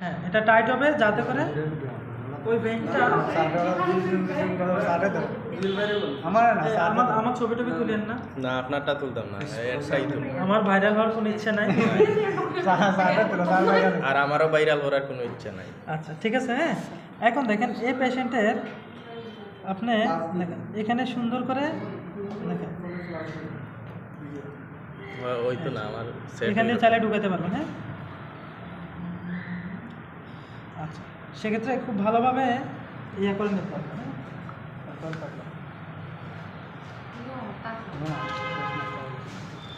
হ্যাঁ, এটা টাইট হবে যাতে করে ওই ভেনটা আমার ছবি টবি তুলেন না। না আপনারটা তুলতাম না, একটাই তুলব। আমার ভাইরাল হওয়ার কোনো ইচ্ছে নাই। আর আমারও ভাইরাল হওয়ার কোনো ইচ্ছা নাই। আচ্ছা ঠিক আছে। হ্যাঁ, এখন দেখেন এই পেশেন্টের আপনি দেখেন এখানে সুন্দর করে দেখেন ওই তো না আমার এখানে চালে ঢুকাতে পারবেন। হ্যাঁ, আচ্ছা সেক্ষেত্রে খুব ভালোভাবে ইয়ে করে নিতে পারবেন।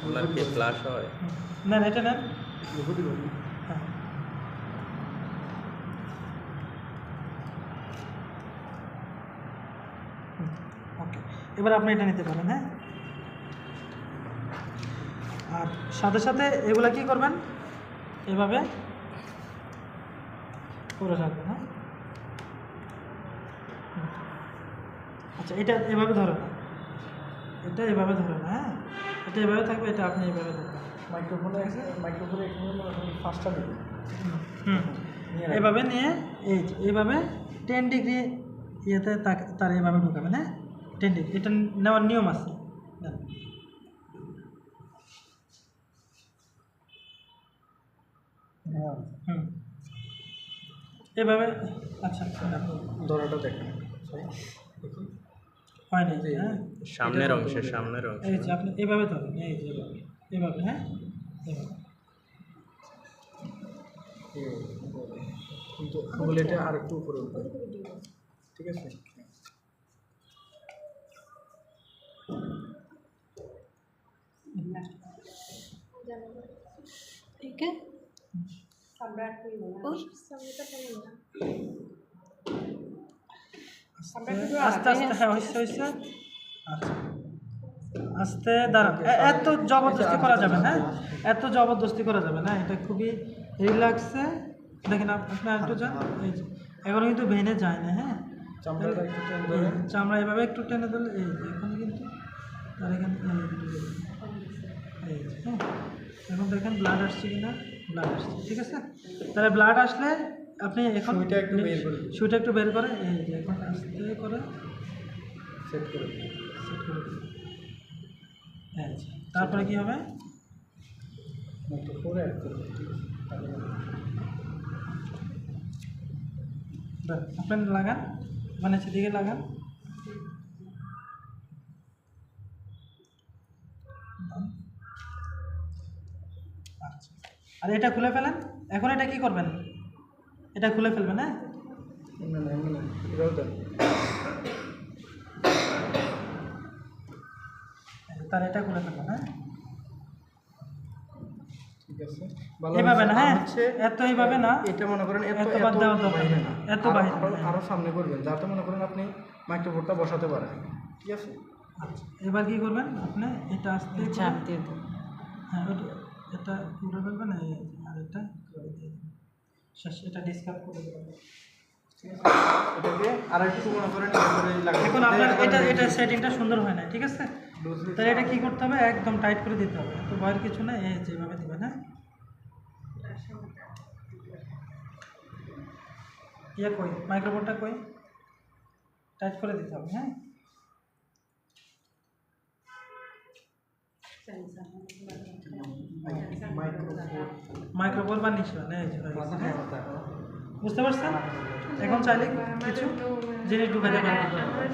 আপনার কি ফ্লাশ হয়? না এটা নেন। হ্যাঁ, ওকে, এবার আপনি এটা নিতে পারেন। হ্যাঁ, আর সাথে সাথে এগুলা কি করবেন, এভাবে করে রাখবেন। হ্যাঁ, আচ্ছা এটা এভাবে ধরে না, এটা এভাবে ধরে না। হ্যাঁ, এটা এভাবে থাকবে, এটা আপনি এভাবে ধরবেন। মাইক্রোফোনে আছে, মাইক্রোফোনে এখানে ফার্স্টটা নেবেন। এভাবে নিয়ে এই যে এইভাবে 10 ডিগ্রি ইয়েতে তার এভাবে ঢুকাবেন। হ্যাঁ, 10 ডিগ্রি এটা নেওয়ার নিয়ম আছে। এভাবে। আচ্ছা ধরাটা দেখেন হয় না। হ্যাঁ, সামনের অংশে এই যে আপনি এভাবে ধরুন, এই যে এভাবে। হ্যাঁ, এভাবে কিন্তু আঙুলিটা আর একটু উপরে উঠবে। ঠিক আছে, ठीक है। আস্তে আস্তে। হ্যাঁ, হয়েছে। আচ্ছা আস্তে দাঁড়ান। এত জবরদস্তি করা যাবে না। এত জবরদস্তি করা যাবে না, এটা খুবই রিল্যাক্সে দেখেন। আপনি একটু যান, এই যে এখনো কিন্তু ভেনে যায় না। হ্যাঁ, চামড়া এভাবে একটু টেনে দিলে এই যে এখানে কিন্তু আর এখানে এই যে। হ্যাঁ, এখন দেখেন ব্লাড আসছে কিনা, ব্লাড আসছে। ঠিক আছে, তাহলে ব্লাড আসলে আপনি এখন সুইটা একটু বের করে এই যে এখন আস্তে করে সেট করে দিন। হ্যাঁ, তারপরে কি হবে, মাইক্রোফোনে অ্যাড করবেন। ঠিক আছে, আপনি লাগান, মানে সেদিকে লাগান। আচ্ছা, আর এটা খুলে ফেলেন। এখন এটা কি করবেন, এটা খুলে ফেলবেন। হ্যাঁ, তার এটা খুলে ফেলবেন। হ্যাঁ, ঠিক আছে, এইভাবে না। হ্যাঁ, এত এইভাবে না, এটা মনে করেন এত বাদ দেওয়া দরকার না, এত বাইরে আরো সামনে করবেন যাতে মনে করেন আপনি মাইক্রোফোনটা বসাতে পারেন। ঠিক আছে, আচ্ছা এবার কি করবেন, আপনি এটা আস্তে চাপ দিয়ে দেন। হ্যাঁ, এটা পুরো ফেলবেন, আর এটা করে দিয়ে দেবেন। শেষ, এটা ডিসকার্ড করে দেবেন। এটাকে আর একটু মনে করেন এখন আপনার এটা সেটিংটা সুন্দর হয় না। ঠিক আছে, তাহলে এটা কি করতে হবে, একদম টাইট করে দিতে হবে। তো ভয়ের কিছু না, এই যেভাবে দিবেন। হ্যাঁ, ইয়ে কই, মাইক্রোফোনটা কই, টাইট করে দিতে হবে। হ্যাঁ, মাইক্রোফোন বা নিচে বুঝতে পারছেন। এখন চাইলে কিছু জিনিস ঢুকাতে পারবেন।